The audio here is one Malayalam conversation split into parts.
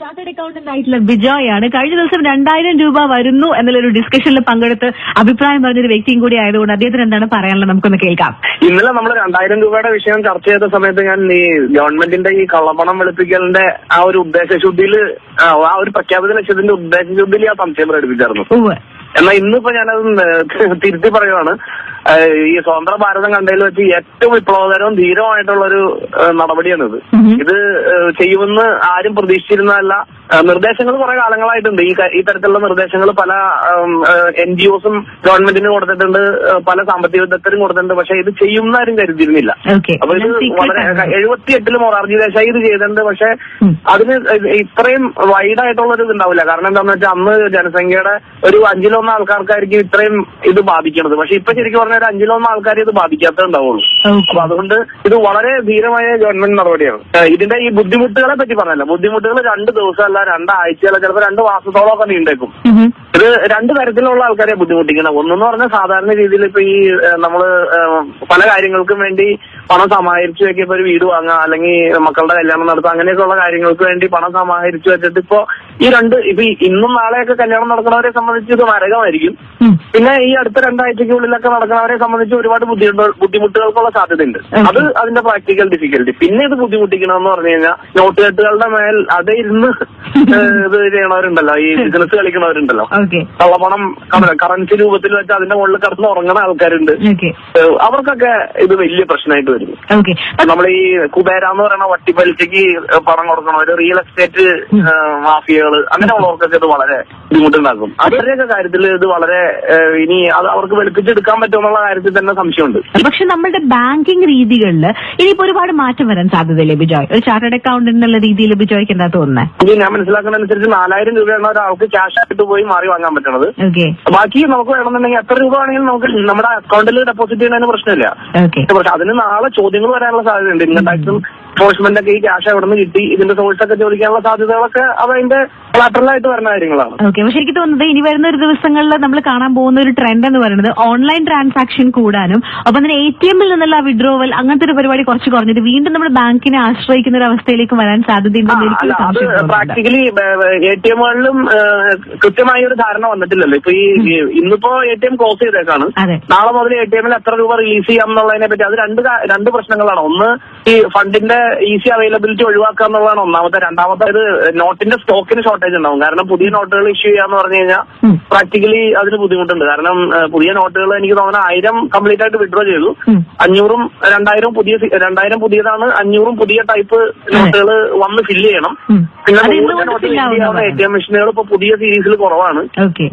ചാർട്ടേഡ് അക്കൗണ്ടന്റ് ആയിട്ടുള്ള ബിജോയ് ആണ്. കഴിഞ്ഞ ദിവസം 2000 രൂപ വരുന്നു എന്നുള്ളൊരു ഡിസ്കഷനിൽ പങ്കെടുത്ത് അഭിപ്രായം പറഞ്ഞൊരു വ്യക്തിയും കൂടി ആയതുകൊണ്ട് അദ്ദേഹത്തിന് എന്താണ് പറയാനുള്ളത് നമുക്കൊന്ന് കേൾക്കാം. ഇന്നലെ നമ്മൾ 2000 രൂപയുടെ വിഷയം ചർച്ച ചെയ്ത സമയത്ത് ഞാൻ ഈ ഗവൺമെന്റിന്റെ ഈ കള്ളപ്പണം വെളുപ്പിക്കലിന്റെ ആ ഒരു ഉദ്ദേശശുദ്ധിയിൽ ആ ഒരു പ്രഖ്യാപിത ലക്ഷ്യത്തിന്റെ ഉദ്ദേശശുദ്ധിയിൽ ആ സംശയം പ്രകടിപ്പിച്ചായിരുന്നു. എന്നാൽ ഇന്നിപ്പോ ഞാനത് തിരുത്തി പറയുവാണ്. ഈ സ്വതന്ത്ര ഭാരതം കണ്ടതിൽ വെച്ച് ഏറ്റവും വിപ്ലവകരവും ധീരമായിട്ടുള്ളൊരു നടപടിയാണിത്. ഇത് ചെയ്യുമെന്ന് ആരും പ്രതീക്ഷിച്ചിരുന്നതല്ല. നിർദ്ദേശങ്ങൾ കുറെ കാലങ്ങളായിട്ടുണ്ട്. ഈ തരത്തിലുള്ള നിർദ്ദേശങ്ങൾ പല NGOസും ഗവൺമെന്റിന് കൊടുത്തിട്ടുണ്ട്, പല സാമ്പത്തിക വിദഗ്ധരും കൊടുത്തിട്ടുണ്ട്. പക്ഷെ ഇത് ചെയ്യുമെന്ന് ആരും കരുതിയിരുന്നില്ല. അപ്പൊ ഇത് വളരെ 78 മൊറാർജി ദേശായി ഇത് ചെയ്തിട്ടുണ്ട്. പക്ഷെ അതിന് ഇത്രയും വൈഡായിട്ടുള്ളൊരു ഇത് ഉണ്ടാവില്ല. കാരണം എന്താണെന്ന് വെച്ചാൽ അന്ന് ജനസംഖ്യയുടെ ഒരു 1/5 ആൾക്കാർക്കായിരിക്കും ഇത്രയും ഇത് ബാധിക്കുന്നത്. പക്ഷെ ഇപ്പൊ ശരിക്കും പറഞ്ഞാൽ ഒരു 5 ആൾക്കാർ ഇത് ബാധിക്കാത്തേ ഉണ്ടാവുള്ളൂ. അപ്പൊ അതുകൊണ്ട് ഇത് വളരെ ധീരമായ ഗവൺമെന്റ് നടപടിയാണ്. ഇതിന്റെ ഈ ബുദ്ധിമുട്ടുകളെ പറ്റി പറഞ്ഞല്ല. ബുദ്ധിമുട്ടുകൾ 2 ദിവസമല്ല, 2 ആഴ്ചയല്ല, ചിലപ്പോൾ 2 മാസത്തോളമൊക്കെ നീണ്ടേക്കും. ഇത് 2 തരത്തിലുള്ള ആൾക്കാരെ ബുദ്ധിമുട്ടിക്കണം. ഒന്നെന്ന് പറഞ്ഞാൽ സാധാരണ രീതിയിൽ ഇപ്പൊ ഈ നമ്മള് പല കാര്യങ്ങൾക്കും വേണ്ടി പണം സമാഹരിച്ചു വെക്കിയപ്പോ ഒരു വീട് വാങ്ങുക, അല്ലെങ്കിൽ മക്കളുടെ കല്യാണം നടത്തുക, അങ്ങനെയൊക്കെയുള്ള കാര്യങ്ങൾക്ക് വേണ്ടി പണം സമാഹരിച്ചു വെച്ചിട്ട് ഇപ്പൊ ഇപ്പൊ ഇന്നും നാളെയൊക്കെ കല്യാണം നടക്കുന്നവരെ സംബന്ധിച്ച് ഇത് നരകമായിരിക്കും. പിന്നെ ഈ അടുത്ത 2 ആഴ്ചയ്ക്കുള്ളിലൊക്കെ നടക്കുന്നവരെ സംബന്ധിച്ച് ഒരുപാട് ബുദ്ധിമുട്ടുകൾക്കുള്ള സാധ്യതയുണ്ട്. അത് അതിന്റെ പ്രാക്ടിക്കൽ ഡിഫിക്കൽറ്റി. പിന്നെ ഇത് ബുദ്ധിമുട്ടിക്കണമെന്ന് പറഞ്ഞു കഴിഞ്ഞാൽ നോട്ടുകെട്ടുകളുടെ മേൽ അതേ ഇരുന്ന് ഇത് ചെയ്യണവരുണ്ടല്ലോ, ഈ ബിസിനസ് കളിക്കുന്നവരുണ്ടല്ലോ, കള്ളപ്പണം കറൻസി രൂപത്തിൽ വെച്ച് അതിന്റെ മുകളിൽ കിടന്ന് ഉറങ്ങുന്ന ആൾക്കാരുണ്ട്. അവർക്കൊക്കെ ഇത് വലിയ പ്രശ്നമായിട്ട് വരും. നമ്മൾ ഈ കുബേര എന്ന് പറയുന്ന വട്ടിപ്പലിശയ്ക്ക് പണം കൊടുക്കണവര്, റിയൽ എസ്റ്റേറ്റ് മാഫിയകള്, അങ്ങനെയുള്ളവർക്കൊക്കെ ഇത് വളരെ ബുദ്ധിമുട്ടുണ്ടാക്കും. അവരുടെയൊക്കെ കാര്യത്തിൽ ഇത് വളരെ ഇനി അത് അവർക്ക് വെളുപ്പിച്ചെടുക്കാൻ പറ്റുമെന്നുള്ള കാര്യത്തിൽ തന്നെ സംശയമുണ്ട്. പക്ഷെ നമ്മുടെ ബാങ്കിങ് രീതികളിൽ ഇനിയിപ്പോ ഒരുപാട് മാറ്റം വരാൻ സാധ്യതയില്ലേ ബിജോയ്? ഒരു ചാർട്ടേഡ് അക്കൗണ്ടന്റ് എന്നുള്ള രീതിയിൽ ബിജോയ്ക്ക് എന്താ തോന്നുന്നത്? ഞാൻ മനസ്സിലാക്കുന്ന അനുസരിച്ച് 4000 രൂപയാണ് ഒരാൾക്ക് ക്യാഷ് ആയിട്ട് പോയി മാറി വാങ്ങാൻ പറ്റുന്നത്. ബാക്കി നമുക്ക് വേണമെന്നുണ്ടെങ്കിൽ എത്ര രൂപ ആണെങ്കിലും നമുക്ക് നമ്മുടെ അക്കൗണ്ടിൽ ഡെപ്പോസിറ്റ് ചെയ്യുന്നതിന് പ്രശ്നമില്ല. പക്ഷെ അതിന് നാളെ ചോദ്യങ്ങൾ വരാനുള്ള സാധ്യതയുണ്ട്. ഇൻകം ടാക്സും എൻഫോഴ്സ്മെന്റ് ഒക്കെ ഈ ക്യാഷ് എവിടെ നിന്ന് കിട്ടി, ഇതിന്റെ സോഴ്സ് ഒക്കെ ചോദിക്കാനുള്ള സാധ്യതകളൊക്കെ അതിന്റെ കൊളാറ്ററലായിട്ട് വരുന്ന കാര്യങ്ങളാണ്. പക്ഷെ എനിക്ക് തോന്നുന്നത് ഇനി വരുന്ന ഒരു ദിവസങ്ങളിൽ നമ്മൾ കാണാൻ പോകുന്ന ഒരു ട്രെൻഡ് എന്ന് പറയുന്നത് ഓൺലൈൻ ട്രാൻസാക്ഷൻ കൂടാനും ഒപ്പം തന്നെ ATMൽ നിന്നുള്ള വിഡ്രോവൽ അങ്ങനത്തെ ഒരു പരിപാടി കുറച്ച് കുറഞ്ഞിട്ട് വീണ്ടും നമ്മുടെ ബാങ്കിനെ ആശ്രയിക്കുന്ന ഒരു അവസ്ഥയിലേക്ക് വരാൻ സാധ്യതയുണ്ടെന്ന് പ്രാക്ടിക്കലി ATMകളിലും കൃത്യമായ ഒരു ധാരണ വന്നിട്ടില്ലല്ലോ. ഇപ്പൊ ഇന്നിപ്പോ ATM ക്ലോസ് ചെയ്തേക്കാണ്. നാളെ മുതൽ ATMൽ എത്ര രൂപ റിലീസ് ചെയ്യാം എന്നുള്ളതിനെ പറ്റി അത് രണ്ട് പ്രശ്നങ്ങളാണ്. ഒന്ന്, ഈ ഫണ്ടിന്റെ ഈസി അവൈലബിലിറ്റി ഒഴിവാക്കുക എന്നുള്ളതാണ് ഒന്നാമത്തെ. രണ്ടാമത്തെ, ഇത് നോട്ടിന്റെ സ്റ്റോക്കിന് ഷോർട്ടേജ് ഉണ്ടാവും. കാരണം പുതിയ നോട്ടുകൾ ഇഷ്യൂ ചെയ്യാന്ന് പറഞ്ഞു കഴിഞ്ഞാൽ പ്രാക്ടിക്കലി അതിന് ബുദ്ധിമുട്ടുണ്ട്. കാരണം പുതിയ നോട്ടുകൾ എനിക്ക് തോന്നുന്നത് 1000 കംപ്ലീറ്റ് ആയിട്ട് വിഡ്രോ ചെയ്തു. 500ഉം 2000 പുതിയതാണ്, 500ഉം പുതിയ ടൈപ്പ് നോട്ടുകൾ വന്ന് ഫില്ല് ചെയ്യണം. പിന്നെ 100 നോട്ട് ചെയ്യാവുന്ന ATM മെഷീനുകൾ ഇപ്പൊ പുതിയ സീരീസിൽ കുറവാണ്.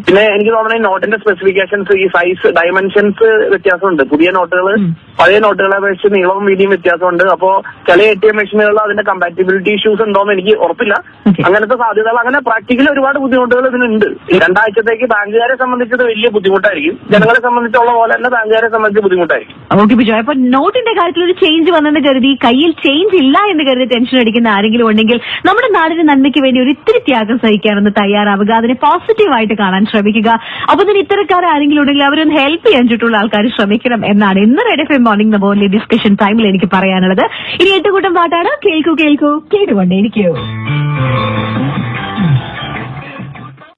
പിന്നെ എനിക്ക് തോന്നുന്നത് നോട്ടിന്റെ സ്പെസിഫിക്കേഷൻസ്, ഈ സൈസ്, ഡയമെൻഷൻസ് വ്യത്യാസമുണ്ട്. പുതിയ നോട്ടുകൾ പഴയ നോട്ടുകളെ അപേക്ഷിച്ച് നീളവും വീതിയും വ്യത്യാസമുണ്ട്. അപ്പോ ചില ATM മെഷീനുകളിൽ അതിന്റെ കമ്പാറ്റിബിലിറ്റി ഇഷ്യൂസ് ഉണ്ടോന്ന് എനിക്ക് ഉറപ്പില്ല. അങ്ങനത്തെ സാധ്യതകൾ, അങ്ങനെ പ്രാക്ടിക്കലി ഒരുപാട് ബുദ്ധിമുട്ടുകൾ ഇതിനുണ്ട്. 2 ആഴ്ചത്തേക്ക് ബാങ്കുകാരെ സംബന്ധിച്ചത് വലിയ ബുദ്ധിമുട്ടായിരിക്കും. ജനങ്ങളെ സംബന്ധിച്ചുള്ള പോലെ തന്നെ ബാങ്കുകാരെ സംബന്ധിച്ച് ബുദ്ധിമുട്ടായിരിക്കും. ഓക്കെ ബിജോയ്, അപ്പൊ നോട്ടിന്റെ കാര്യത്തിൽ ഒരു ചേഞ്ച് വന്നെന്ന് കരുതി കയ്യിൽ ചേഞ്ച് ഇല്ല എന്ന് കരുതി ടെൻഷൻ അടിക്കുന്ന ആരെങ്കിലും ഉണ്ടെങ്കിൽ നമ്മുടെ നാടിന്റെ നന്മയ്ക്ക് വേണ്ടി ഒരു ഇത്തിരി ത്യാഗം സഹിക്കാനൊന്ന് തയ്യാറാവുക, അതിനെ പോസിറ്റീവായിട്ട് കാണാൻ ശ്രമിക്കുക. അപ്പൊ തന്നെ ഇത്തരക്കാർ ആരെങ്കിലും ഉണ്ടെങ്കിൽ അവരൊന്ന് ഹെൽപ്പ് ചെയ്യാൻ ചുറ്റുള്ള ആൾക്കാർ ശ്രമിക്കണം എന്നാണ് ഇന്ന് റെഡ് FM മോർണിംഗ് നവോലി ഡിസ്കഷൻ ടൈമിൽ എനിക്ക് പറയാനുള്ളത്. ഇനി 8 കൂട്ടം പാട്ടാണ്. കേൾക്കൂ കേട്ടുകൊണ്ടേയിരിക്കൂ.